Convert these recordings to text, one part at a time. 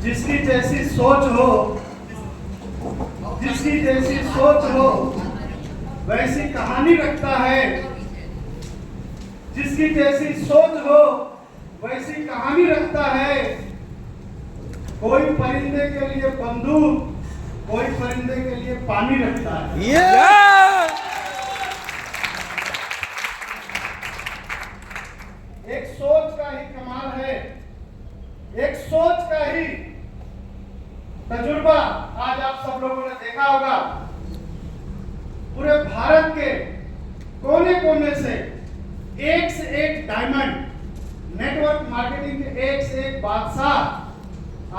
जिसकी जैसी सोच हो, जिसकी जैसी सोच हो वैसी कहानी रखता है। जिसकी जैसी सोच हो वैसी कहानी रखता है। कोई परिंदे के लिए बंदूक, कोई परिंदे के लिए पानी रखता है। एक सोच का ही कमाल है, एक सोच का ही तजुर्बा आज आप सब लोगों ने देखा होगा। पूरे भारत के कोने कोने से एक डायमंड, नेटवर्क मार्केटिंग के एक से एक बादशाह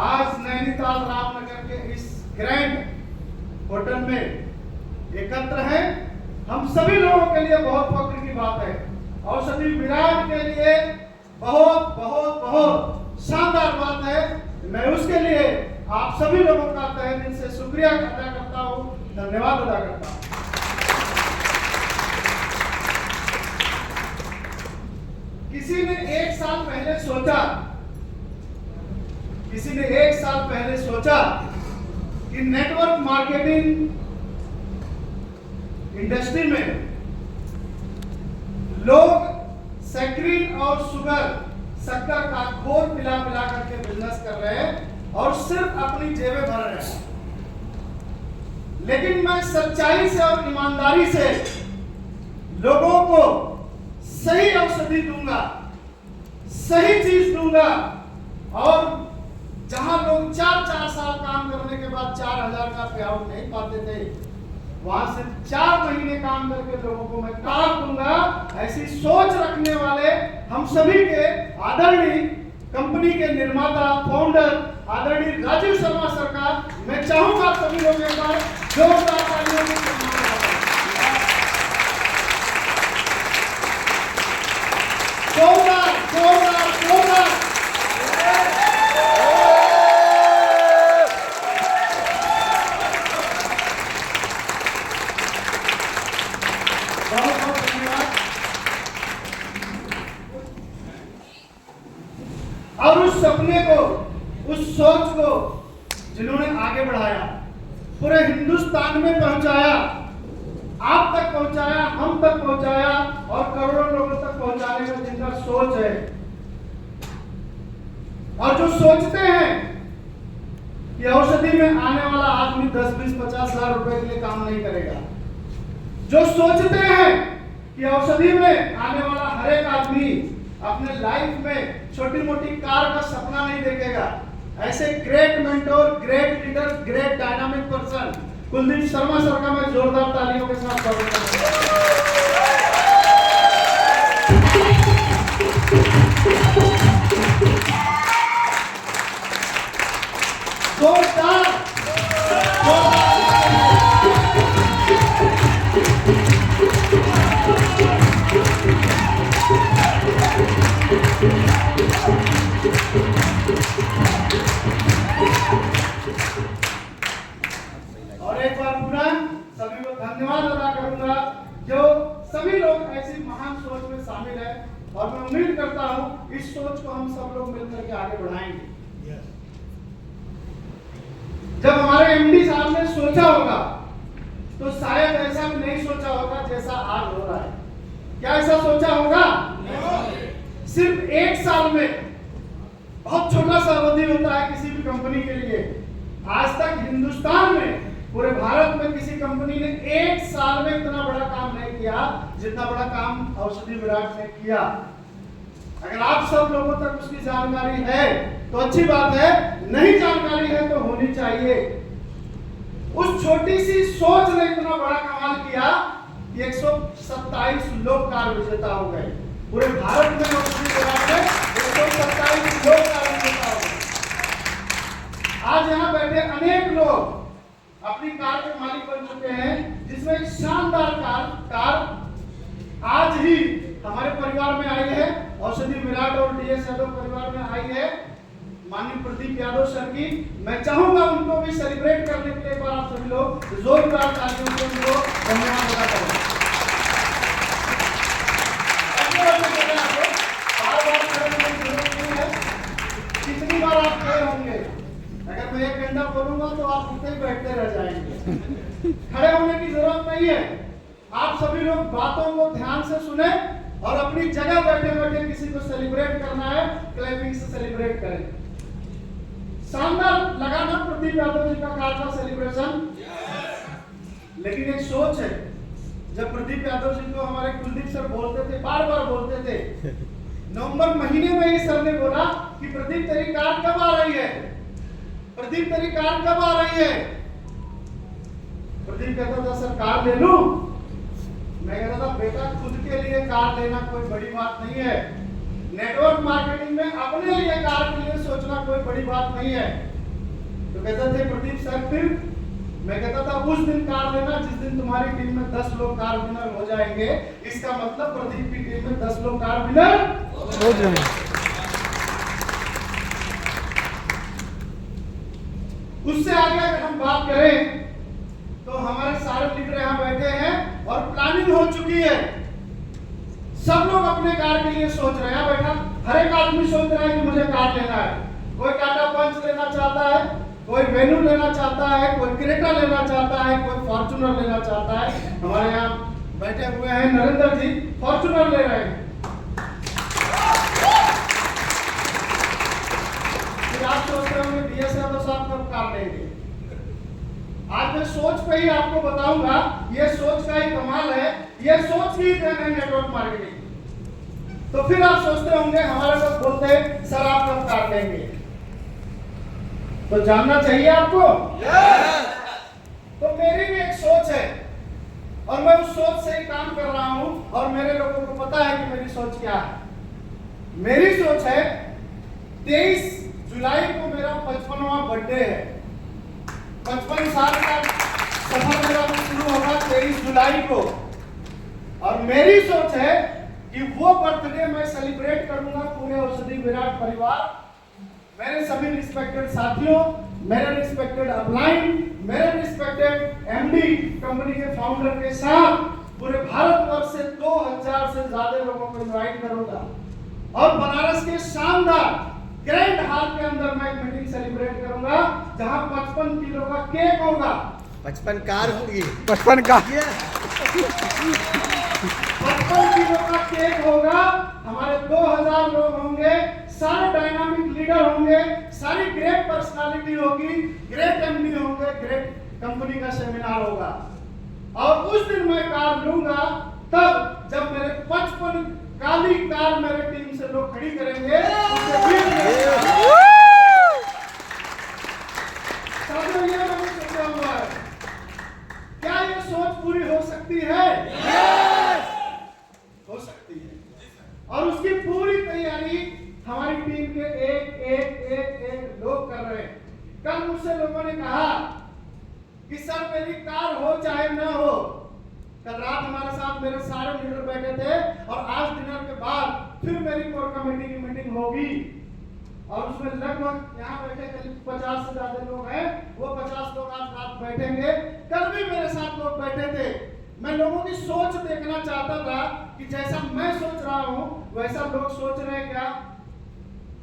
आज नैनीताल रामनगर के इस ग्रैंड होटल में एकत्र हैं। हम सभी लोगों के लिए बहुत फख्र की बात है। औषधि विराट के लिए बहुत बहुत बहुत शानदार बात है। मैं उसके लिए आप सभी लोगों का तहे दिल से शुक्रिया अदा करता हूं, धन्यवाद अदा करता हूं। किसी ने एक साल पहले सोचा कि नेटवर्क मार्केटिंग इंडस्ट्री में लोग सैकरीन और शक्कर का घोर पिला करके बिजनेस कर रहे हैं और सिर्फ अपनी जेबें भर रहे हैं। लेकिन मैं सच्चाई से और ईमानदारी से लोगों को सही औषधि दूंगा, सही चीज दूंगा। और जहां लोग 4 साल काम करने के बाद 4,000 का पे आउट नहीं पाते थे, वहां से 4 महीने काम करके लोगों को मैं कार दूंगा। ऐसी सोच रखने वाले हम सभी के आदरणीय कंपनी के निर्माता फाउंडर आदरणीय राजीव शर्मा सरकार, मैं चाहूंगा सभी लोग एक बार जोरदार तालियों से जोरदार जोरदार जोरदार और उस सपने को, उस सोच को जिन्होंने आगे बढ़ाया, पूरे हिंदुस्तान में पहुंचाया, आप तक पहुंचाया, हम तक पहुंचाया और करोड़ों लोगों तक पहुंचाने में जिनका सोच है और जो सोचते हैं कि औषधि में आने वाला आदमी 10, 20, 50 लाख रुपए के लिए काम नहीं करेगा, जो सोचते हैं कि औषधि में आने वाला हर एक आदमी अपने लाइफ में छोटी मोटी कार का सपना नहीं देखेगा, ऐसे great mentor, great leader, great dynamic person Kuldeep Sharma sir का मैं जोरदार तालियों के साथ स्वागत करता हूं। और एक बार पुनः सभी को धन्यवाद अदा करूंगा जो सभी लोग ऐसी महान सोच में शामिल है। और मैं उम्मीद करता हूं इस सोच को हम सब लोग मिलकर के आगे बढ़ाएंगे। जब हमारे एमडी साहब ने सोचा होगा तो शायद ऐसा भी नहीं सोचा होगा जैसा आज हो रहा है। क्या ऐसा सोचा होगा? सिर्फ एक साल में, बहुत छोटा सा अवधि होता है किसी भी कंपनी के लिए। आज तक हिंदुस्तान में, पूरे भारत में किसी कंपनी ने एक साल में इतना बड़ा काम नहीं किया जितना बड़ा काम औषधि विराट ने किया। अगर आप सब लोगों तक उसकी जानकारी है तो अच्छी बात है, नहीं जानकारी है तो होनी चाहिए। उस छोटी सी सोच ने इतना बड़ा कमाल किया कि 127 लोग कार विजेता हो गए। पूरे भारत में औषधि विराट में 127 लोग कार विजेता हो गए। आज यहाँ बैठे अनेक लोग अपनी कार के मालिक बन चुके हैं, जिसमें एक शानदार कार आज ही हमारे परिवार में आई है। औषधि विराट और डीएस यादव परिवार में आई है, माननीय प्रदीप यादव सर की। मैं चाहूंगा उनको भी सेलिब्रेट करने के लिए एक बार आप सभी लोग जोरदार तालियों से उनको धन्यवाद अदा करें। कितनी बार आप गए होंगे एजेंडा बोलूंगा तो आप उठते ही बैठते रह जाएंगे। खड़े होने की जरूरत नहीं है। आप सभी लोग बातों को ध्यान से सुने और अपनी जगह बैठे बैठे किसी को सेलिब्रेट करना है, क्लैपिंग से सेलिब्रेट करें। शानदार लगा ना प्रदीप यादव जी का कार का सेलिब्रेशन। लेकिन एक सोच है, जब प्रदीप यादव जी को हमारे कुलदीप सर बोलते थे, बार बार बोलते थे, नवंबर महीने में ही सर ने बोला कि प्रदीप तेरी कार कब आ रही है, प्रदीप तेरी कार कब आ रही है। प्रदीप कहता था सर कार ले लूं। मैं कहता था बेटा खुद के लिए कार लेना कोई बड़ी बात नहीं है, नेटवर्क मार्केटिंग में अपने लिए कार के लिए सोचना कोई बड़ी बात नहीं है। तो कहते थे प्रदीप सर फिर, मैं कहता था उस दिन कार लेना जिस दिन तुम्हारी टीम में 10 लोग कार विनर हो जाएंगे। इसका मतलब प्रदीप की टीम में 10 लोग कार विनर हो जाएंगे। उससे आगे अगर हम बात करें तो हमारे सारे लीडर यहाँ बैठे हैं और प्लानिंग हो चुकी है। सब लोग अपने कार के लिए सोच रहे हैं। बेटा हर एक आदमी सोच रहा है कि मुझे कार लेना है। कोई टाटा पंच लेना चाहता है, कोई वेन्यू लेना चाहता है, कोई क्रेटा लेना चाहता है, कोई फॉर्च्यूनर लेना चाहता है। हमारे यहाँ बैठे हुए हैं नरेंद्र जी, फॉर्च्यूनर ले रहे हैं। फिर आप सोच रहे होंगे बीएस यादव साहब कब कार लेंगे। आज मैं सोच पे ही आपको बताऊंगा, ये सोच का ही कमाल है, ये सोच ही देन है नेटवर्क मार्केटिंग। तो फिर आप सोचते होंगे, हमारे लोग बोलते हैं सर आप कब कार देंगे, तो जानना चाहिए आपको। तो मेरी भी एक सोच है और मैं उस सोच से ही काम कर रहा हूं और मेरे लोगों को पता है कि मेरी सोच क्या है। मेरी सोच है 23 जुलाई को मेरा 55वां बर्थडे है। 55 साल का सफर मेरा शुरू होगा 23 जुलाई को और मेरी सोच है कि वो बर्थडे मैं सेलिब्रेट करूंगा पूरे औषधि विराट परिवार, मेरे सभी रिस्पेक्टेड साथियों, मेरे रिस्पेक्टेड अपलाइन, मेरे रिस्पेक्टेड एमडी कंपनी के फाउंडर के साथ पूरे भारतवर्ष से 2000 से ज्यादा लोगों को इनवाइट करूंगा और बनारस के शानदार ग्रैंड हॉल के अंदर मैं एक मीटिंग सेलिब्रेट करूंगा जहां 55 किलो का केक होगा। 55 कार होगी, 55 का 55 किलो का केक होगा। हमारे 2000 लोग होंगे, सारे डायनामिक लीडर होंगे, सारी ग्रेट पर्सनालिटी होगी, ग्रेट एमडी होंगे, ग्रेट कंपनी का सेमिनार होगा और उस दिन मैं कार लूंगा। तब जब मेरे 55 काली कार मेरे टीम से लोग खड़ी करेंगे, क्या ये सोच पूरी हो सकती है? हो सकती है और उसकी पूरी तैयारी हमारी टीम के एक लोग कर रहे हैं। कल मुझसे लोगों ने कहा कि सर मेरी कार हो चाहे ना हो। कल रात हमारे साथ मेरे सारे लीडर बैठे थे और आज डिनर के बाद फिर मेरी कोर कमेटी की मीटिंग होगी और उसमें लगभग यहाँ बैठे करीब 50 से ज्यादा लोग हैं। वो 50 लोग आज रात बैठेंगे। कल भी मेरे साथ लोग बैठे थे। मैं लोगों की सोच देखना चाहता था कि जैसा मैं सोच रहा हूँ वैसा लोग सोच रहे हैं क्या।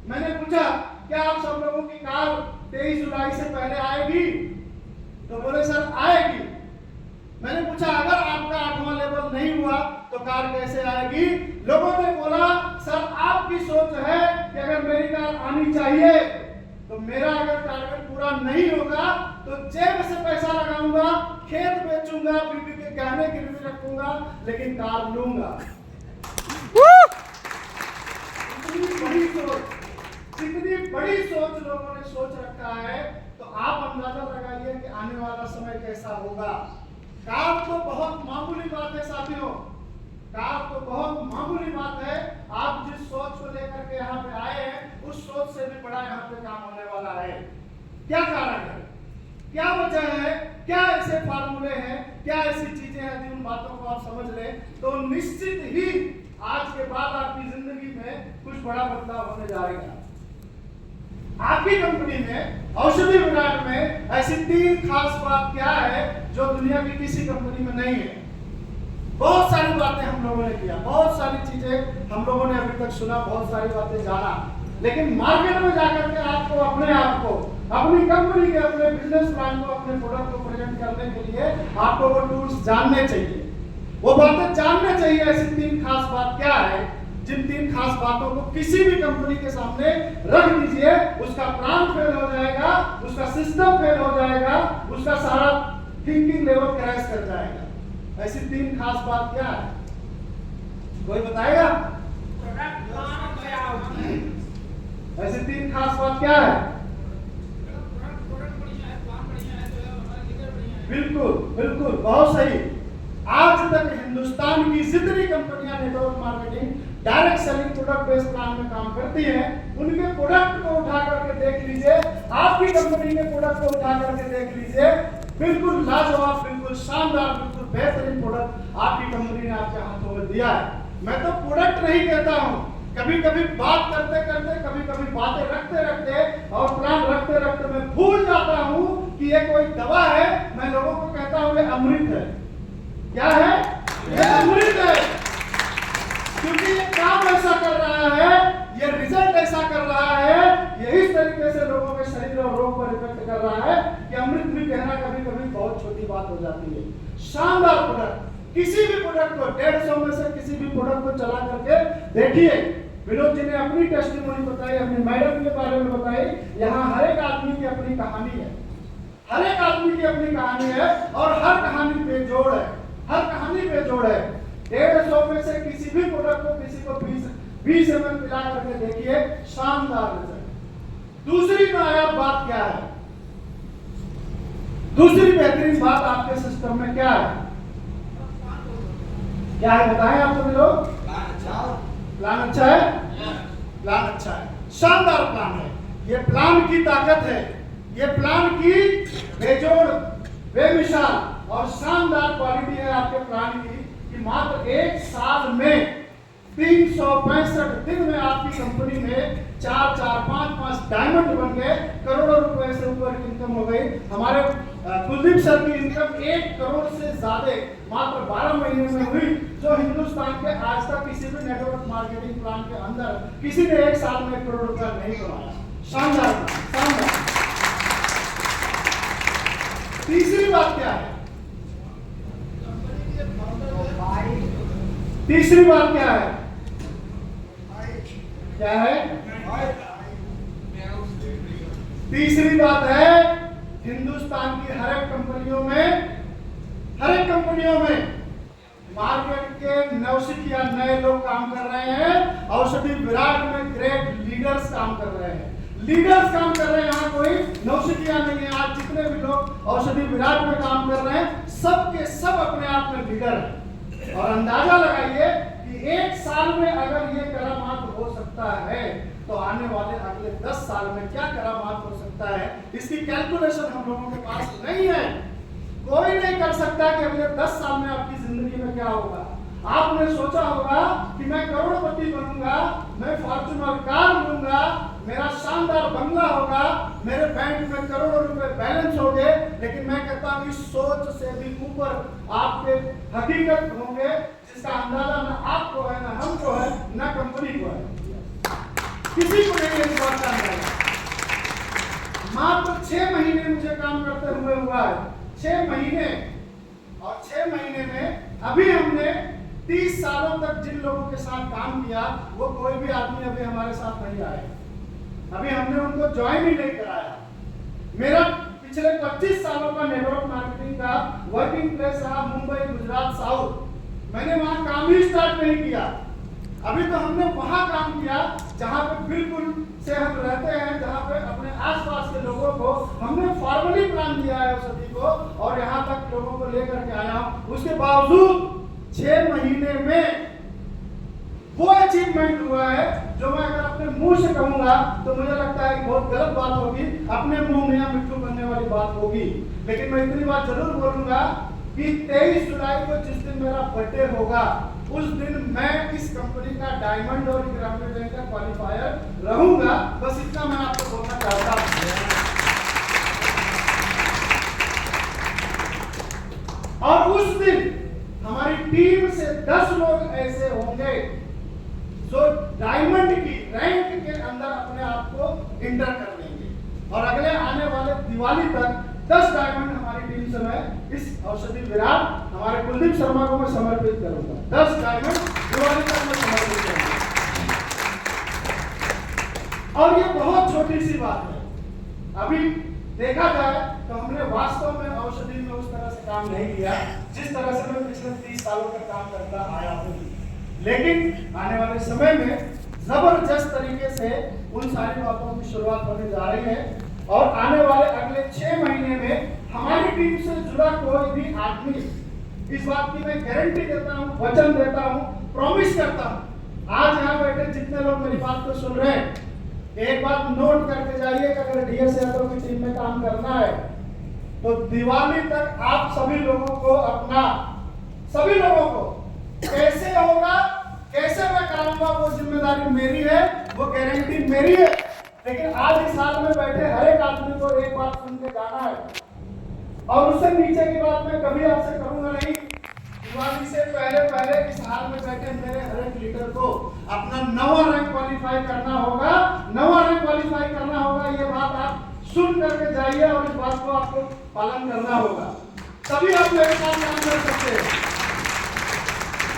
मैंने पूछा क्या आप सब लोगों की कार 23 जुलाई से पहले आएगी, तो बोले सर आएगी। मैंने पूछा अगर आपका 8वां लेवल नहीं हुआ तो कार कैसे आएगी। लोगों ने बोला सर आपकी सोच है कि अगर मेरी कार आनी चाहिए तो मेरा अगर टारगेट पूरा नहीं होगा तो जेब से पैसा लगाऊंगा, खेत बेचूंगा, बीबी के गहने गिरवी रखूंगा, लेकिन कार लूंगा। इतनी बड़ी सोच लोगों ने सोच रखा है तो आप अंदाजा लगाइए कि आने वाला समय कैसा होगा। कार तो बहुत मामूली बात है साथियों, कार तो बहुत मामूली बात है। आप जिस सोच को लेकर के यहाँ पे आए हैं उस सोच से भी बड़ा यहाँ पे काम होने वाला है। क्या कारण है, क्या वजह है, क्या ऐसे फार्मूले हैं, क्या ऐसी चीजें हैं जिन बातों को आप समझ लें तो निश्चित ही आज के बाद आपकी जिंदगी में कुछ बड़ा बदलाव होने जाएगा। आपकी कंपनी में औषधि विराट में ऐसी 3 खास बात क्या है जो दुनिया की किसी कंपनी में नहीं है। बहुत सारी बातें हम लोगों ने किया, बहुत सारी चीजें हम लोगों ने अभी तक सुना, बहुत सारी बातें जाना, लेकिन मार्केट में जाकर के आपको अपने आप को अपनी कंपनी के अपने बिजनेस प्लान को, अपने प्रोडक्ट को प्रेजेंट करने के लिए आपको वो टूल्स जानने चाहिए, वो बातें जानने चाहिए। ऐसी 3 खास बात क्या है, जिन 3 खास बातों को किसी भी कंपनी के सामने रख दीजिए, उसका प्लान फेल हो जाएगा, उसका सिस्टम फेल हो जाएगा, उसका सारा थिंकिंग लेवल क्रैश कर जाएगा। ऐसी 3 खास बात क्या है, कोई बताएगा? ऐसी 3 खास बात क्या है? बिल्कुल बिल्कुल, बहुत सही। आज तक हिंदुस्तान की जितनी कंपनियां network marketing, direct selling, product based plan में काम करती हैं, उनके प्रोडक्ट को उठा करके देख लीजिए, आपकी कंपनी के प्रोडक्ट को उठा करके देख लीजिए, बिल्कुल लाजवाब, बिल्कुल शानदार, बिल्कुल बेहतरीन प्रोडक्ट आपकी कंपनी ने आपके हाथों में दिया है। मैं तो प्रोडक्ट नहीं कहता हूं, कभी कभी बात करते करते, कभी कभी बातें रखते रखते और प्लान रखते रखते मैं भूल जाता हूं कि ये कोई दवा है। मैं लोगों को कहता हूं ये अमृत है। क्या है? ये अमृत है, क्योंकि ये काम ऐसा कर रहा है, ये रिजल्ट ऐसा कर रहा है, ये इस तरीके से लोगों के शरीर और रोग पर इफेक्ट कर रहा है कि अमृत भी कहना कभी कभी बहुत छोटी बात हो जाती है। शानदार प्रोडक्ट, किसी भी प्रोडक्ट को 150 में से किसी भी प्रोडक्ट को चला करके देखिए। विनोद जी ने अपनी टेस्टिमोनी बताई, अपनी मैडम के बारे में बताई। यहाँ हर एक आदमी की अपनी कहानी है, हर एक आदमी की अपनी कहानी है, और हर कहानी बेजोड़ है, हर कहानी बेजोड़ है। 150 में से किसी भी प्रोडक्ट को किसी को 20 ml पिला करके देखिए, शानदार रिजल्ट। दूसरी नायाब बात क्या है? दूसरी बेहतरीन बात आपके सिस्टम में क्या है? क्या है बताएं आप सभी लोग? प्लान अच्छा है, प्लान अच्छा है, शानदार प्लान है। ये प्लान की ताकत है, ये प्लान की बेजोड़, बेमिसाल और शानदार क्वालिटी है आपके प्लान की, कि मात्र 1 साल में 365 दिन में आपकी कंपनी में 4-4, 5-5 डायमंड बन गए, करोड़ों रुपए से ऊपर की इनकम हो गई। हमारे कुलदीप सर की इनकम 1 करोड़ से ज्यादा मात्र 12 महीने में हुई, जो हिंदुस्तान के आज तक किसी भी नेटवर्क मार्केटिंग प्लान के अंदर किसी ने 1 साल में 1 करोड़ रुपया नहीं कमाया। शानदार, शानदार। तीसरी बात क्या है? तीसरी बात क्या है? क्या है? तीसरी बात है, हिंदुस्तान की हर एक कंपनियों में मार्केट के नौसिखिया नए लोग काम कर रहे हैं। औषधि विराट में ग्रेट लीडर्स काम कर रहे हैं, लीडर्स काम कर रहे हैं। यहाँ कोई नौसिखिया नहीं है। आज जितने भी लोग औषधि विराट में काम कर रहे हैं, सब के सब अपने आप में लीडर हैं। और अंदाजा लगाइए कि 1 साल में अगर ये करामात हो सकता है, तो आने वाले अगले 10 साल में क्या करामात हो सकता है, इसकी कैलकुलेशन हम लोगों के पास नहीं है। कोई नहीं कर सकता कि अगले 10 साल में आपकी जिंदगी में क्या होगा। आपने सोचा होगा कि मैं करोड़पति बनूंगा, मैं फॉर्च्यूनर कार लूंगा, मेरा शानदार बंगला होगा, मेरे बैंक में करोड़ों रुपए बैलेंस होंगे। लेकिन मैं कहता हूं इस सोच से भी ऊपर आपके हकीकत होंगे, जिसका अंदाजा न आपको है, न हमको है, न कंपनी को है, किसी को नहीं इस बात का अंदाजा। मात्र 6 महीने मुझे काम करते हुए हुआ है, 6 महीने। और 6 महीने में अभी हमने 30 सालों तक जिन लोगों के साथ काम किया, वो कोई भी आदमी अभी हमारे साथ नहीं आए, अभी हमने उनको ज्वाइन ही नहीं कराया। मेरा पिछले 25 सालों का नेटवर्क मार्केटिंग का वर्किंग प्लेस रहा मुंबई, गुजरात, साउथ। मैंने वहां काम ही स्टार्ट नहीं किया। अभी तो हमने वहां काम किया जहां पे बिल्कुल से हम रहते हैं, जहां पे अपने आसपास के लोगों को हमने फॉर्मली प्लान दिया है सभी को, और यहाँ तक लोगों को लेकर के आया हूं। उसके बावजूद 6 महीने में वो अचीवमेंट हुआ है जो मैं अगर अपने मुंह से कहूंगा तो मुझे लगता है बहुत गलत बात होगी, अपने मुंह में मिट्टू करने वाली बात होगी। लेकिन मैं इतनी बात जरूर बोलूंगा कि 23 जुलाई को जिस दिन मेरा बर्थडे होगा, उस दिन मैं इस कंपनी का डायमंड और ग्रामीण बैंक का क्वालिफायर रहूंगा। बस इतना मैं आपको बोलना चाहता हूं। और उस दिन हमारी टीम से 10 लोग ऐसे होंगे जो डायमंड की रैंक के अंदर अपने आप को इंटर कर लेंगे, और अगले आने दिवाली तक 10 डायमंड हमारी टीम से मैं इस औषधि विराट हमारे कुलदीप शर्मा को मैं समर्पित करूंगा। 10 डायमंड दिवाली तक मैं समर्पित करूंगा। और ये बहुत छोटी सी बात है। अभी देखा जाए तो हमने वास्तव में औषधि में उस तरह से काम नहीं किया जिस तरह से मैं पिछले 30 सालों का काम करता आया हूँ, लेकिन आने वाले समय में जबरदस्त तरीके से उन सारी बातों की शुरुआत होने जा रही है। और आने वाले अगले 6 महीने में हमारी टीम से जुड़ा कोई भी आदमी, इस बात की मैं गारंटी देता हूँ, वचन देता हूँ, प्रॉमिस करता हूँ। आज यहाँ बैठे जितने लोग मेरी बात को सुन रहे हैं, एक बात नोट करके जाइए कि अगर डीएस यादव की टीम में काम करना है तो दिवाली तक आप सभी लोगों को कैसे होगा, कैसे मैं कराऊंगा, वो जिम्मेदारी मेरी है, वो गारंटी मेरी है। लेकिन आज इस हाल में बैठे हर एक आदमी को एक बात सुन के जाना है और उससे नीचे की बात मैं कभी आपसे करूंगा नहीं। दिवाली से पहले इस हाल में बैठे मेरे हर एक लीडर को अपना 9वां रैंक क्वालिफाई करना होगा, 9वां रैंक क्वालिफाई करना होगा। ये बात आप सुन करके जाइए और इस बात को आपको पालन करना होगा, तभी आप मेरे साथ काम कर सकते हैं।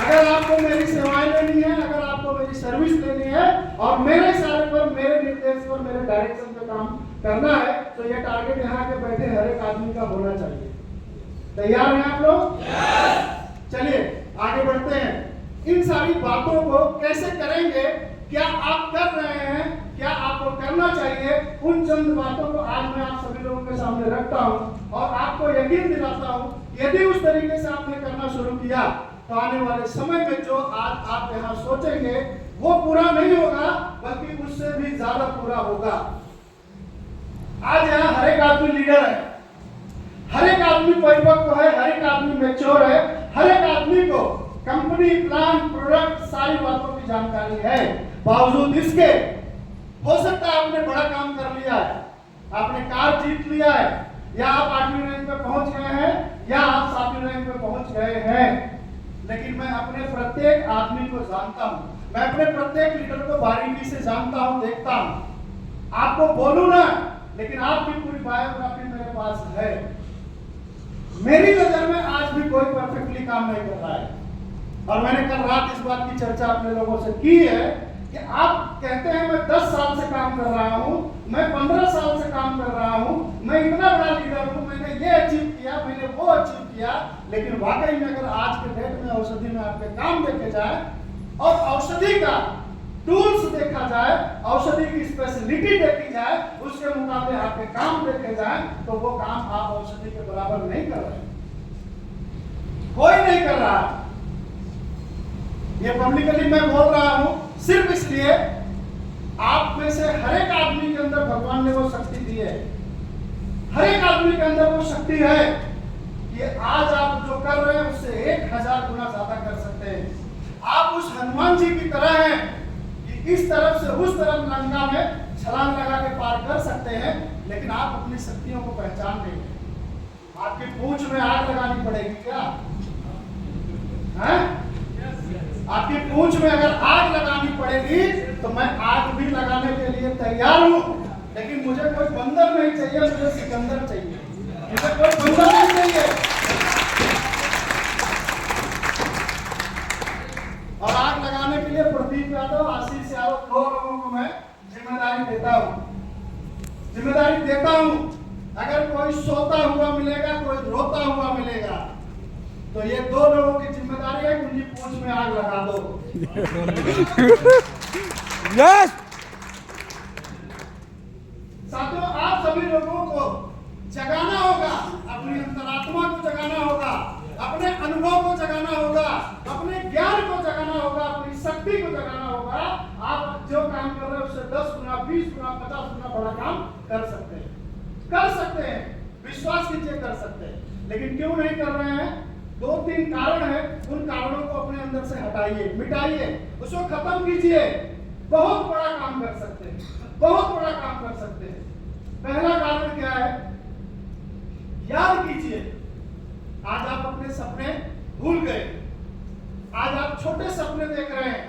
अगर आपको मेरी सेवाएं लेनी है, अगर आपको मेरी सर्विस लेनी है और मेरे इशारे पर, मेरे निर्देश पर, मेरे डायरेक्शन पे काम करना है, तो ये टारगेट यहाँ के बैठे हर एक आदमी का होना चाहिए। तैयार हैं आप लोग? चलिए आगे बढ़ते हैं। इन सारी बातों को कैसे करेंगे, क्या आप कर रहे हैं, क्या आपको करना चाहिए, उन चंद बातों को आज मैं आप सभी लोगों के सामने रखता हूं और आपको यकीन दिलाता हूं, यदि उस तरीके से आपने करना शुरू किया तो आने वाले समय में जो आज आप यहाँ सोचेंगे वो पूरा नहीं होगा, बल्कि उससे भी ज्यादा पूरा होगा। आज यहाँ हर एक आदमी लीडर है, हर एक आदमी परिपक्व है, हर एक आदमी मैच्योर है, हर एक आदमी को कंपनी, प्लान, प्रोडक्ट, सारी बातों की जानकारी है। बावजूद इसके हो सकता है आपने बड़ा काम कर लिया है, आपने कार जीत लिया है, या आप 8वीं रैंक पे पहुंच गए हैं, या आप 7वीं रैंक पे पहुंच गए हैं। लेकिन मैं अपने प्रत्येक आदमी को जानता हूं, मैं अपने प्रत्येक लीडर को बारीकी से जानता हूं, देखता हूं। आपको बोलूं ना, लेकिन आपकी पूरी बायोग्राफी मेरे पास है। मेरी नजर में आज भी कोई परफेक्टली काम नहीं कर रहा है। और मैंने कल रात इस बात की चर्चा अपने लोगों से की है कि आप कहते हैं मैं 10 साल से काम कर रहा हूं, मैं 15 साल से काम कर रहा हूं, मैं इतना बड़ा लीडर हूं, मैंने ये अचीव किया, मैंने वो अचीव किया। लेकिन वाकई में अगर आज के डेट में औषधि में आपके काम देखे जाए और औषधि का टूल्स देखा जाए, औषधि की स्पेशलिटी देखी जाए, उसके मुकाबले आपके काम देखे जाए, तो वो काम आप औषधि के बराबर नहीं कर रहे, कोई नहीं कर रहा। ये पब्लिकली मैं बोल रहा हूं सिर्फ इसलिए आप में से हर एक आदमी के अंदर भगवान ने वो शक्ति दी है, हर एक आदमी के अंदर वो शक्ति है कि आज आप जो कर रहे हैं उससे 1000 गुना ज्यादा कर सकते हैं। आप उस हनुमान जी की तरह हैं कि इस तरफ से उस तरफ लंका में छलांग लगा के पार कर सकते हैं, लेकिन आप अपनी शक्तियों को पहचान नहीं है। आपकी पूंछ में आग लगानी पड़ेगी क्या? हैं? आपकी पूंछ में अगर आग लगानी पड़ेगी तो मैं आग भी लगाने के लिए तैयार हूं, लेकिन मुझे कोई बंदर नहीं चाहिए, मुझे सिकंदर चाहिए, मुझे कोई बंदर नहीं चाहिए। और आग लगाने के लिए प्रदीप यादव, आशीष यादव, 2 लोगों को मैं जिम्मेदारी देता हूं। अगर कोई सोता हुआ मिलेगा, कोई रोता हुआ मिलेगा, तो ये 2 लोगों की जिम्मेदारी है कि उनकी पूंछ में आग लगा दो। यस साथियों, आप सभी लोगों को जगाना होगा, अपनी अंतरात्मा को जगाना होगा, अपने अनुभव को जगाना होगा, अपने ज्ञान को जगाना होगा, अपनी शक्ति को जगाना होगा। आप जो काम कर रहे हैं उससे 10 गुना, 20 गुना, 50 गुना बड़ा काम कर सकते हैं, विश्वास कीजिए कर सकते हैं। लेकिन क्यों नहीं कर रहे हैं? 2-3 कारण है, उन कारणों को अपने अंदर से हटाइए, मिटाइए, उसको खत्म कीजिए। बहुत बड़ा काम कर सकते हैं, बहुत बड़ा काम कर सकते हैं। पहला कारण क्या है? याद कीजिए, आज आप अपने सपने भूल गए, आज आप छोटे सपने देख रहे हैं,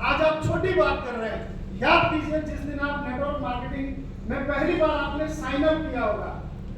आज आप छोटी बात कर रहे हैं। याद कीजिए जिस दिन आप नेटवर्क मार्केटिंग में पहली बार आपने साइन अप किया होगा,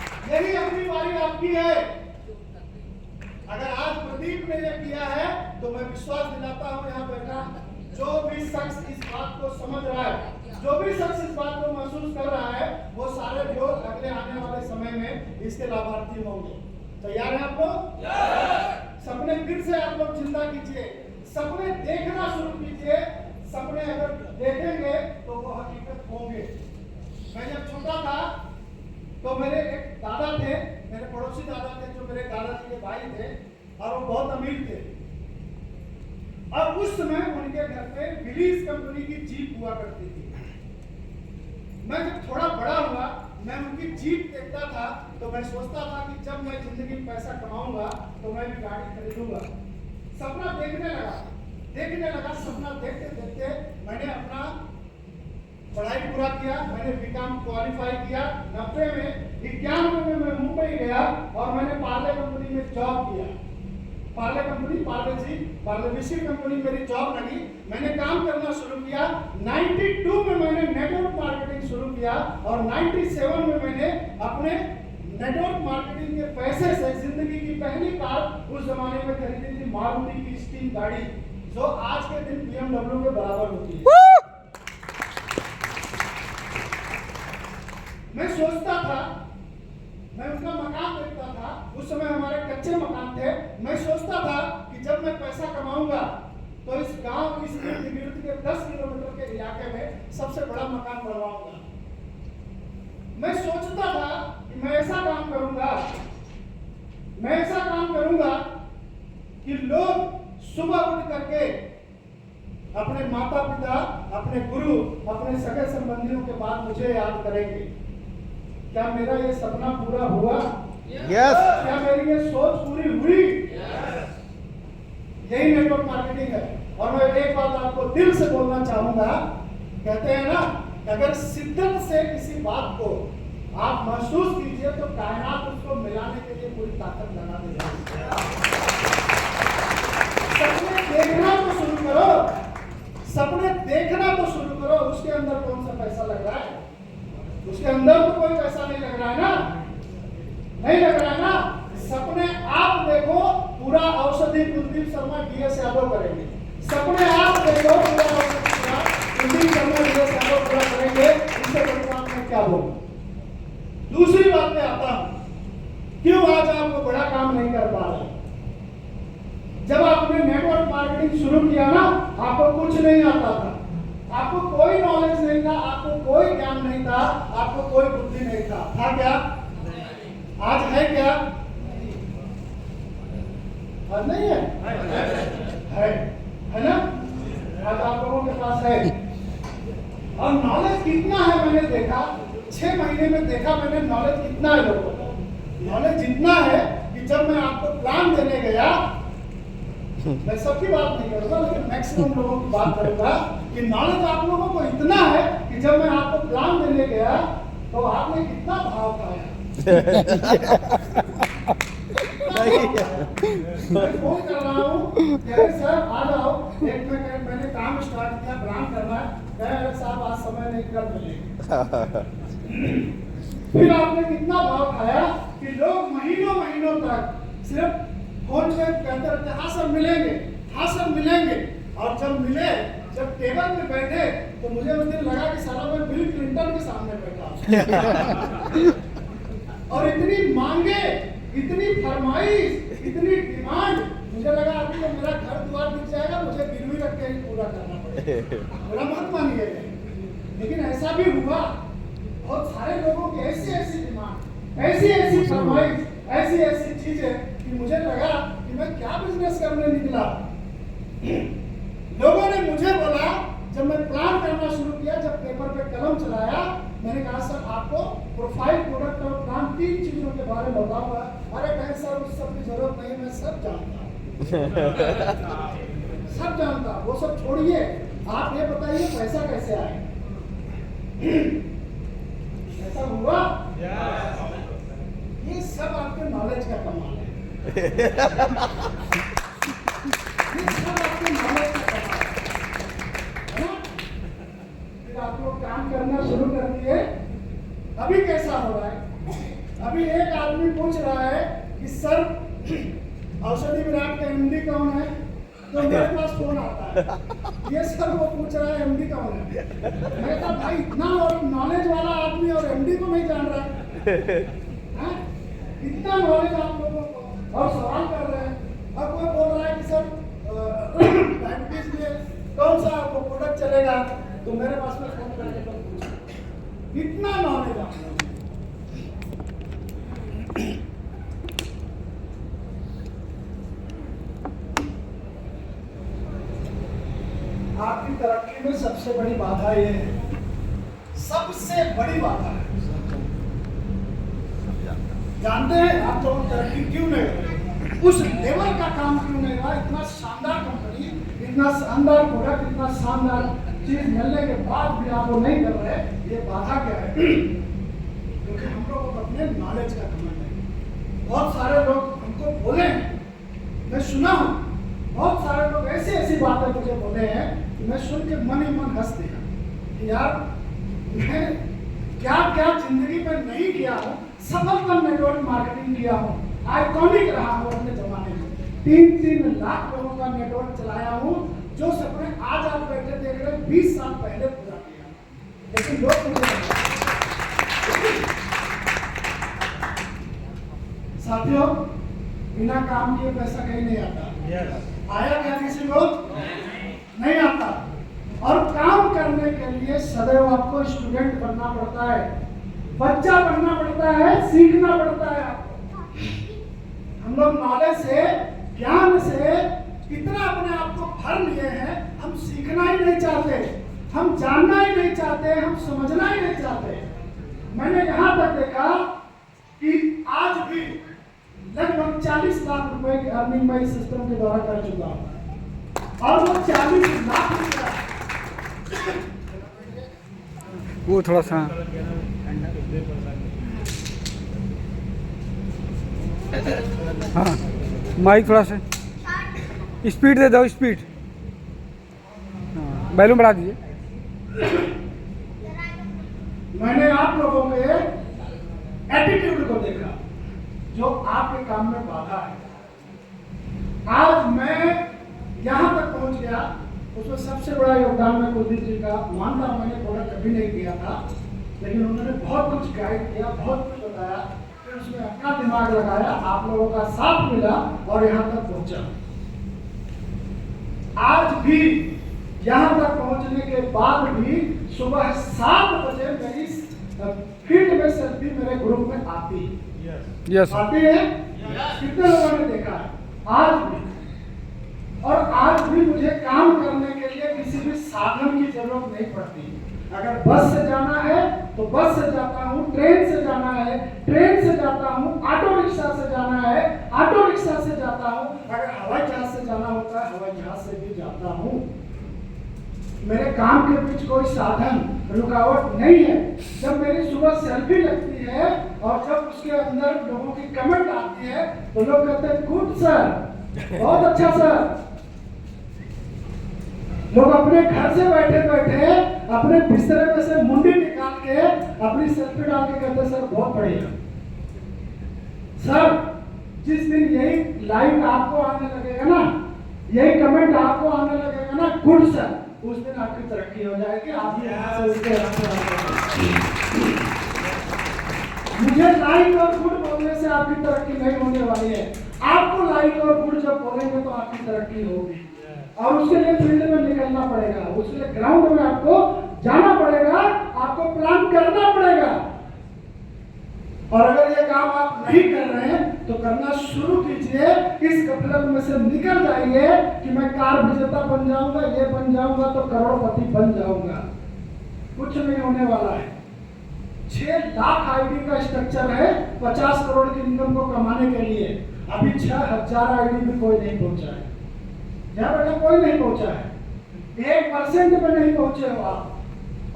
है वो सारे लोग अगले आने वाले समय में इसके लाभार्थी होंगे। तैयार है आप लोग? सपने फिर से आप लोग जिंदा कीजिए, सपने देखना शुरू कीजिए। सपने अगर देखेंगे तो वो हकीकत होंगे। मैं जब छोटा था तो मेरे एक दादा थे, मेरे पड़ोसी दादा थे, जो मेरे दादाजी के भाई थे और वो बहुत अमीर थे। अब उस समय उनके घर पे विलीज कंपनी की जीप हुआ करती थी। मैं जब थोड़ा बड़ा हुआ, मैं उनकी जीप देखता था तो मैं सोचता था कि जब मैं जिंदगी में पैसा कमाऊंगा तो मैं भी गाड़ी खरीदूंगा। सपना देखने लगा। सपना देखते देखते मैंने अपना पढ़ाई पूरा किया। मैंने बीकॉम क्वालिफाई किया। 90 में 91 में मैं मुंबई गया और मैंने पार्ले कंपनी में जॉब किया। Parle company, Parle whisky company मेरी जॉब लगी। मैंने काम करना शुरू किया। 92 में मैंने नेटवर्क मार्केटिंग शुरू किया और 97 में मैंने अपने नेटवर्क मार्केटिंग के पैसे से जिंदगी की पहली कार उस जमाने में खरीदी थी, मारुति की स्टीम गाड़ी, जो आज के दिन BMW के बराबर होती है। मैं सोचता था, मैं उनका मकान देखता था, उस समय हमारे कच्चे मकान थे। मैं सोचता था कि जब मैं पैसा कमाऊंगा तो इस गांव, इस इर्द गिर्द के 10 किलोमीटर के इलाके में सबसे बड़ा मकान बनवाऊंगा। मैं सोचता था कि मैं ऐसा काम करूंगा कि लोग सुबह उठ करके अपने माता पिता, अपने गुरु, अपने सगे संबंधियों के बाद मुझे याद करेंगे। क्या मेरा ये सपना पूरा हुआ? यस। क्या मेरी ये सोच पूरी हुई? यही नेटवर्क मार्केटिंग है। और मैं एक बात आपको दिल से बोलना चाहूंगा, कहते हैं ना, अगर शिद्दत से किसी बात को आप महसूस कीजिए तो कायनात उसको मिलाने के लिए पूरी ताकत लगा देगी। सपने देखना तो शुरू करो, सपने देखना तो शुरू करो। उसके अंदर कौन सा पैसा लग रहा है? उसके अंदर तो कोई पैसा नहीं लग रहा है ना, नहीं लग रहा है ना। सपने आप देखो, पूरा औषधि कुलदीप शर्मा DS यादव करेंगे। सपने आप देखो, पूरा औषधि कुलदीप शर्मा DS यादव पूरा करेंगे। इससे बड़ी बात मैं क्या बोलूं? दूसरी बात पे आता हूं, क्यों आज आप वो बड़ा काम नहीं कर पा रहे? जब आपने नेटवर्क मार्केटिंग शुरू किया ना, आपको कुछ नहीं आता था, आपको कोई नॉलेज नहीं था, आपको कोई ज्ञान नहीं था, आपको कोई बुद्धि नहीं था क्या? आज है क्या? आज नहीं है? है ना? आज आप लोगों के पास है। और नॉलेज कितना है मैंने देखा, 6 महीने में देखा मैंने नॉलेज कितना है लोगों को। नॉलेज इतना है कि जब मैं आपको प्लान देने गया, मैं सबकी बात नहीं करूंगा लेकिन मैक्सिमम लोगों की बात करूंगा कि नॉलेज आप लोगों को इतना है कि जब मैं आपको प्लान देने गया तो आपने कितना भाव खाया। मैं फोन कर रहा हूँ, सर आ जाओ, एक मैंने काम स्टार्ट किया, प्लान करना है, कह साहब आज समय नहीं, कर मिलेगा। फिर आपने कितना भाव खाया कि लोग महीनों तक सिर्फ फोन पे कहते रहते, हाँ सर मिलेंगे, हाँ सर मिलेंगे। और जब मिले, जब टेबल पे बैठे तो मुझे उस दिन लगा कि सारा मैं बिल क्लिंटन के सामने बैठा। और इतनी मांगे, इतनी फरमाइश, इतनी डिमांड, मुझे लगा अभी तो मेरा घर द्वार दिख जाएगा, मुझे गिरवी रख के ही पूरा करना पड़ेगा। मेरा मत मानिए, लेकिन ऐसा भी हुआ। बहुत सारे लोगों की ऐसी डिमांड, ऐसी फरमाइश, ऐसी चीजें कि मुझे लगा कि मैं क्या बिजनेस करने निकला। लोगों ने मुझे बोला, जब मैं प्लान करना शुरू किया, जब पेपर पे कलम चलाया, मैंने कहा सर आपको प्रोफाइल, प्रोडक्ट और प्लान 3 चीजों के बारे में बताऊंगा। अरे कहें सर उस सब की जरूरत नहीं, मैं सब जानता सब जानता। वो सब छोड़िए, आप ये बताइए पैसा कैसे आए? ऐसा हुआ? ये सब आपके नॉलेज का कमाल है। ये सब आपके नॉलेज का कमाल है ना? फिर आप लोग काम करना शुरू कर दिए। अभी कैसा हो रहा है? अभी एक आदमी पूछ रहा है कि सर औषधि विराट का MD कौन है? तो मेरे पास फोन आता है, ये सर वो पूछ रहा है MD कौन है? मैं कहा भाई इतना नॉलेज वाला आदमी और MD हिंदी को नहीं जान रहा है हाँ? इतना नॉलेज आप लोगों को और सवाल कर रहे हैं। अब कोई बोल रहा है कि सर डायबिटीज में कौन सा आपको प्रोडक्ट चलेगा, तो मेरे पास में फोन करके मत पूछो। इतना नॉलेज आप लोगों को। आपकी तरक्की में सबसे बड़ी बाधा ये है, सबसे बड़ी बाधा है। जानते हैं आप लोग तरक्की क्यों नहीं कर रहे, उस लेवल का काम क्यों नहीं रहा। इतना शानदार कंपनी, इतना शानदार प्रोडक्ट, इतना शानदार चीज मिलने के बाद भी आप वो नहीं कर रहे, ये बाधा क्या है? क्योंकि हम लोग को अपने नॉलेज का घमंड है। बहुत सारे लोग हमको बोले हैं, मैं सुना हूँ, बहुत सारे लोग ऐसी ऐसी बातें मुझे बोले हैं कि मैं सुन के मन ही मन हंस दिया कि यार मैं क्या क्या जिंदगी में नहीं किया हूँ। सफलतम नेटवर्क मार्केटिंग किया हूँ, आइकॉनिक रहा हूँ अपने जमाने में, 3-3 लाख लोगों का नेटवर्क चलाया हूँ। जो सपने आज आप बैठे देख रहे हैं 20 साल पहले पूरा किया, लेकिन लोग मुझे साथियों बिना काम किए पैसा कहीं नहीं आता। आया क्या किसी को? नहीं आता। और काम करने के लिए सदैव आपको स्टूडेंट बनना पड़ता है, बच्चा बनना पड़ता है, सीखना पड़ता है आपको। हम लोग नॉलेज से, ज्ञान से इतना अपने आप को भर लिए हैं, हम सीखना ही नहीं चाहते, हम जानना ही नहीं चाहते, हम समझना ही नहीं चाहते। मैंने यहाँ तक देखा कि आज भी लगभग 40 लाख रुपए की अर्निंग मैं इस सिस्टम के द्वारा कर चुका हूँ। और वो 40 लाख रुपया वो थोड़ा सा हाँ माइक थोड़ा सा स्पीड दे दो, स्पीड हाँ बैलून बढ़ा दीजिए। मैंने आप लोगों के एटीट्यूड को देखा जो आपके काम में बाधा है। आज मैं यहाँ तक पहुँच गया, उसमें सबसे बड़ा योगदान मैं कुलदीप जी का मानता हूँ। मैंने प्रोडक्ट कभी नहीं किया था, लेकिन उन्होंने बहुत कुछ गाइड किया, बहुत कुछ बताया, फिर उसमें अपना दिमाग लगाया, आप लोगों का साथ मिला और यहाँ तक पहुँचा। आज भी यहाँ तक पहुँचने के बाद भी सुबह 7 बजे मेरी फील्ड में सेल्फी मेरे ग्रुप में आती है। यस आती है। कितने लोगों ने देखा है? आज भी। और आज भी मुझे काम करने के लिए किसी भी साधन की जरूरत नहीं पड़ती। अगर बस से जाना है तो बस से जाता हूँ, ट्रेन से जाना है ट्रेन से जाता हूँ, ऑटो रिक्शा से जाना है ऑटो रिक्शा से जाता हूँ, अगर हवाई जहाज से जाना होता है हवाई जहाज से भी जाता हूँ। मेरे काम के बीच कोई साधन रुकावट नहीं है। जब मेरी सुबह सेल्फी लगती है और जब उसके अंदर लोगों की कमेंट आती है तो लोग कहते हैं गुड सर, बहुत अच्छा सर। लोग अपने घर से बैठे बैठे अपने बिस्तर में से मुंडी निकाल के अपनी सेल्फी डाल के कहते सर बहुत बढ़िया सर। जिस दिन यही लाइक आपको आने लगेगा ना, यही कमेंट आपको आने लगेगा ना गुड सर, उस दिन आपकी तरक्की हो जाएगी। आप मुझे लाइक और गुड बोलने से आपकी तरक्की नहीं होने वाली है। आपको लाइक और गुड जब बोलेंगे तो आपकी तरक्की होगी। और उसके लिए फील्ड में निकलना पड़ेगा, उसके लिए ग्राउंड में आपको जाना पड़ेगा, आपको प्लान करना पड़ेगा। और अगर ये काम आप नहीं कर रहे हैं तो करना शुरू कीजिए। इस गफलत में से निकल जाइए कि मैं कार विजेता बन जाऊंगा, ये बन जाऊंगा तो करोड़पति बन जाऊंगा। कुछ नहीं होने वाला है। 6 लाख आईडी का स्ट्रक्चर है 50 करोड़ की इनकम को कमाने के लिए। अभी 6000 आईडी भी कोई नहीं पहुंचा है। यहाँ बेटा कोई नहीं पहुंचा है। 1% पे नहीं पहुंचे हो आप।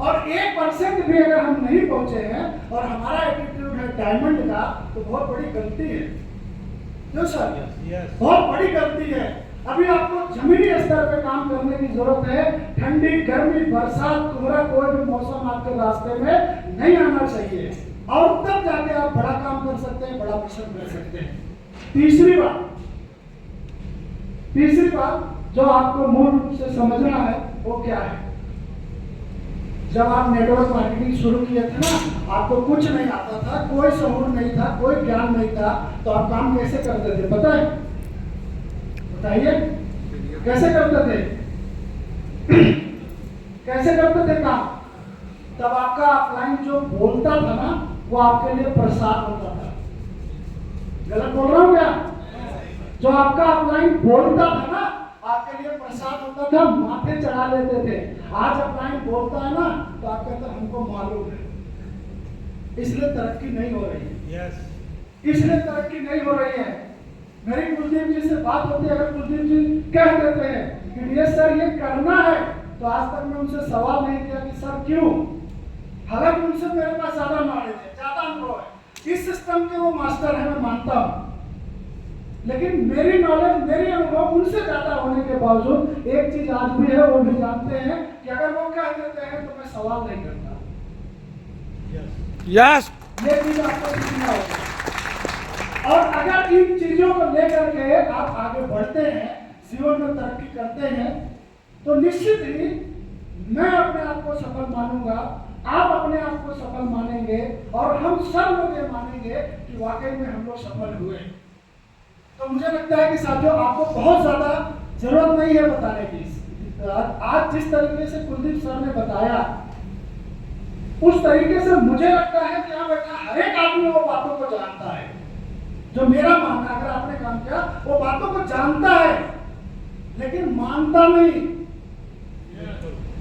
और 1% भी अगर हम नहीं पहुंचे हैं और हमारा एटीट्यूड है डायमंड का, तो बहुत बड़ी गलती है। क्यों सर? बहुत बड़ी गलती है। अभी आपको जमीनी स्तर पे काम करने की जरूरत है। ठंडी, गर्मी, बरसात, कोहरा, कोई भी मौसम आपके रास्ते में नहीं आना चाहिए, और तब जाके आप बड़ा काम कर सकते हैं, बड़ा मिशन कर सकते हैं। तीसरी बात जो आपको मूल रूप से समझना है वो क्या है? जब आप नेटवर्क मार्केटिंग शुरू किए थे ना, आपको कुछ नहीं आता था, कोई शऊर नहीं था, कोई ज्ञान नहीं था, तो आप काम कैसे करते थे पता है? बताइए कैसे करते थे? कैसे करते थे काम? तब आपका ऑफलाइन जो बोलता था ना, वो आपके लिए प्रसाद होता था। गलत बोल रहा हूं क्या? जो आपका ऑफलाइन बोलता था ना, आपके लिए प्रसाद होता था, माथे चढ़ा लेते थे। आज ऑफलाइन बोलता है ना, तो आप कहते हमको मालूम है, इसलिए तरक्की नहीं हो रही है। इसलिए तरक्की नहीं हो रही है। मेरी कुलदीप जी से बात होती है, अगर कुलदीप जी कह देते हैं कि ये सर ये करना है, तो आज तक मैं उनसे सवाल नहीं किया कि सर क्यों। हालांकि उनसे मेरे पास ज्यादा नॉलेज है, ज्यादा अनुभव है, इस सिस्टम के वो मास्टर है, मैं मानता हूं। लेकिन मेरी नॉलेज, मेरी अनुभव उनसे ज्यादा होने के बावजूद एक चीज आज भी है, वो भी जानते हैं कि अगर वो कह देते हैं तो मैं सवाल नहीं करता। यस ये चीज आपको सीखना होगा। और अगर इन चीजों को लेकर के आप आगे बढ़ते हैं, जीवन में तरक्की करते हैं, तो निश्चित ही मैं अपने आप को सफल मानूंगा, आप अपने आप को सफल मानेंगे, और हम सब लोग ये मानेंगे कि वाकई में हम लोग सफल हुए। तो मुझे लगता है कि साथियों, आपको बहुत ज्यादा जरूरत नहीं है बताने की। आज जिस तरीके से कुलदीप सर ने बताया, उस तरीके से मुझे लगता है कि हाँ बेटा, हर एक आदमी वो बातों को जानता है। जो मेरा मानना, अगर आपने काम किया, वो बातों को जानता है लेकिन मानता नहीं।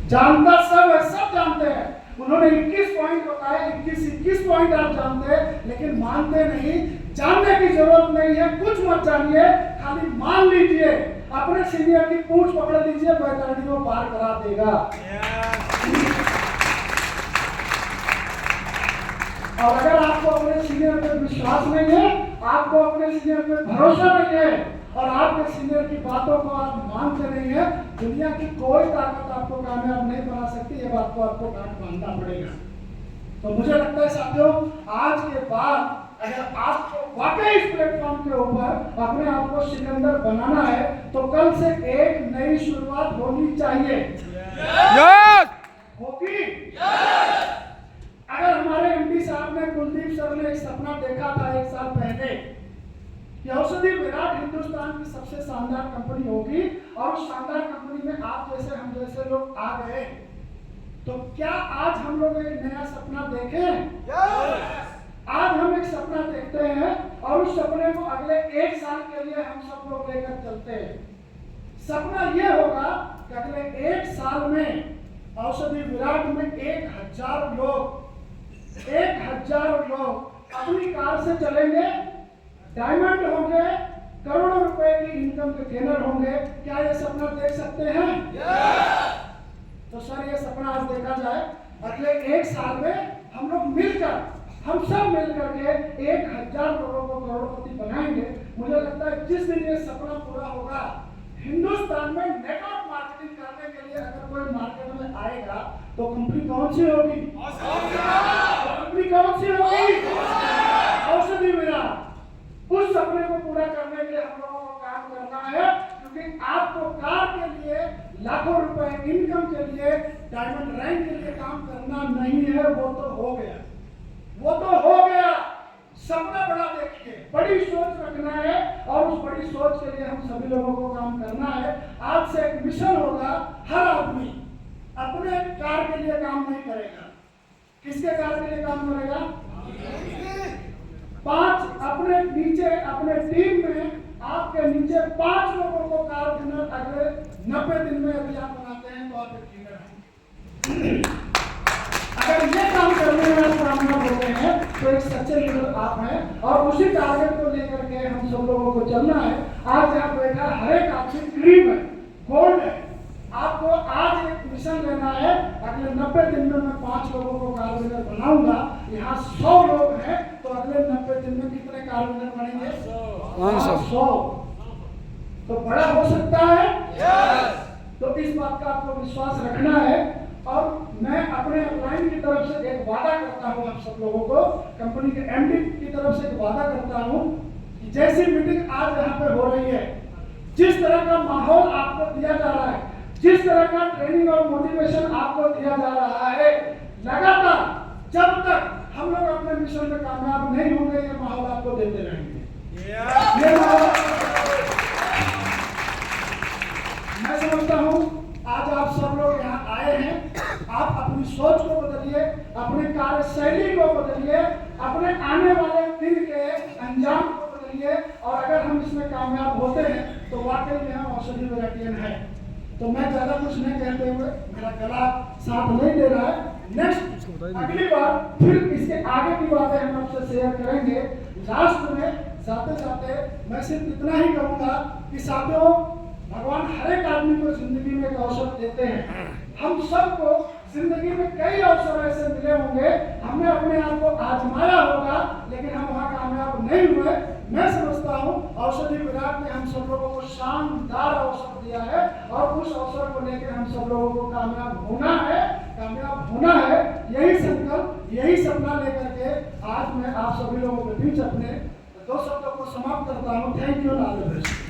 जानता सब है, सब जानते हैं। उन्होंने 21 पॉइंट बताए, 21 पॉइंट आप जानते हैं, लेकिन मानते नहीं। जानने की जरूरत नहीं है, कुछ मत जानिए, खाली मान लीजिए। अपने सीनियर की पूंछ पकड़ लीजिए, बैताड़ी को पार करा देगा। और अगर आपको अपने सीनियर पे विश्वास नहीं है, आपको अपने सीनियर पे भरोसा नहीं है, और आपके सीनियर की बातों को आप मानते नहीं है, दुनिया की कोई ताकत आपको कामयाब नहीं बना सकती। ये बात को आपको गांठ बांधना पड़ेगा। तो मुझे लगता है साथियों, आज के बाद अगर आपको वाकई इस प्लेटफॉर्म के ऊपर अपने आप को सिकंदर बनाना है, तो कल से एक नई शुरुआत होनी चाहिए। होगी? अगर हमारे एमडी साहब ने, कुलदीप सर ने एक सपना देखा था 1 साल पहले कि औषधि विराट हिंदुस्तान की सबसे शानदार कंपनी होगी, और उस शानदार कंपनी में आप जैसे, हम जैसे लोग आ गए, तो क्या आज हम लोग एक नया सपना देखें? आज हम एक सपना देखते हैं, और उस सपने को अगले 1 साल के लिए हम सब लोग लेकर चलते हैं। सपना यह होगा कि अगले 1 साल में औषधि विराट में 1000 लोग अपनी कार से चलेंगे, डायमंड होंगे, करोड़ों रुपए की इनकम के गेनर होंगे। क्या ये सपना देख सकते हैं? तो सर, ये सपना आज देखा जाए। अगले 1 साल में हम लोग मिलकर, हम सब मिलकर के 1000 लोगों को करोड़पति बनाएंगे। मुझे लगता है जिस दिन ये सपना पूरा होगा, हिंदुस्तान में नेटवर्क मार्केटिंग करने के लिए अगर कोई मार्केट में आएगा, तो कंपनी कौन सी होगी? कंपनी कौन सी होगी? औषधि विराट। उस सपने को पूरा करने के लिए हम लोगों को काम करना है, क्योंकि आपको कार के लिए, लाखों रुपए इनकम के लिए, डायमंड रैंक के लिए काम करना नहीं है। वो तो हो गया, वो तो हो गया। सपना बड़ा देखिए, बड़ी सोच रखना है, और उस बड़ी सोच के लिए हम सभी लोगों को काम करना है। आज से एक मिशन होगा, हर आदमी अपने कार के लिए काम नहीं करेगा। किसके कार के लिए काम करेगा? 5 अपने नीचे, अपने टीम में आपके नीचे 5 लोगों को कार विनर अगले 90 दिन में यदि आप बनाते हैं, तो आप एक विनर हैं। अगर ये काम करने में आप कामयाब होते हैं, तो एक सच्चे लीडर आप हैं, और उसी टारगेट को लेकर के हम सब लोगों को चलना है। आज यहाँ बैठा हर एक आपसे क्रीम है, गोल्ड है। आपको आज एक मिशन लेना है, अगले 90 दिन में मैं 5 लोगों को कार विनर बनाऊंगा। यहाँ 100 लोग हैं, तो अगले 90 दिन में कितने कार विनर बनेंगे? 100। तो बड़ा हो सकता है। तो इस बात का आपको विश्वास रखना है। और मैं अपने अपलाइन की तरफ से एक वादा करता हूं, आप सब लोगों को, कंपनी के एमडी की तरफ से एक वादा करता हूं कि जैसी मीटिंग आज यहाँ पे हो रही है, जिस तरह का माहौल आपको दिया जा रहा है, जिस तरह का ट्रेनिंग और मोटिवेशन आपको दिया जा रहा है, लगातार जब तक हम लोग अपने मिशन में कामयाब नहीं होंगे, ये माहौल आपको देते रहेंगे। ये माहौल मैं समझता हूँ आज आप सब लोग यहाँ आए हैं, आप अपनी सोच को बदलिए, अपने कार्यशैली को बदलिए, अपने आने वाले दिन के अंजाम को बदलिए, और अगर हम इसमें कामयाब होते हैं तो वाकई में हम औषधि वेराटियन है। तो मैं ज्यादा कुछ नहीं कहते हुए, मेरा गला साथ नहीं दे रहा है। नेक्स्ट अगली बार फिर इसके आगे की बातें हम आपसे शेयर करेंगे। लास्ट में जाते जाते मैं सिर्फ इतना ही कहूँगा कि साथियों, भगवान हर एक आदमी को जिंदगी में एक अवसर देते हैं। हम सबको जिंदगी में कई अवसर ऐसे मिले होंगे, हमने अपने आप को आजमाया होगा, लेकिन हम वहाँ कामयाब नहीं हुए। मैं समझता हूँ औषधि विराट ने हम सब लोगों को शानदार अवसर दिया है, और उस अवसर को लेकर हम सब लोगों को कामयाब होना है, कामयाब होना है। यही संकल्प, यही सपना लेकर के आज मैं आप सभी लोगों के बीच अपने 2 शब्दों को समाप्त करता हूँ। Thank you, all the best.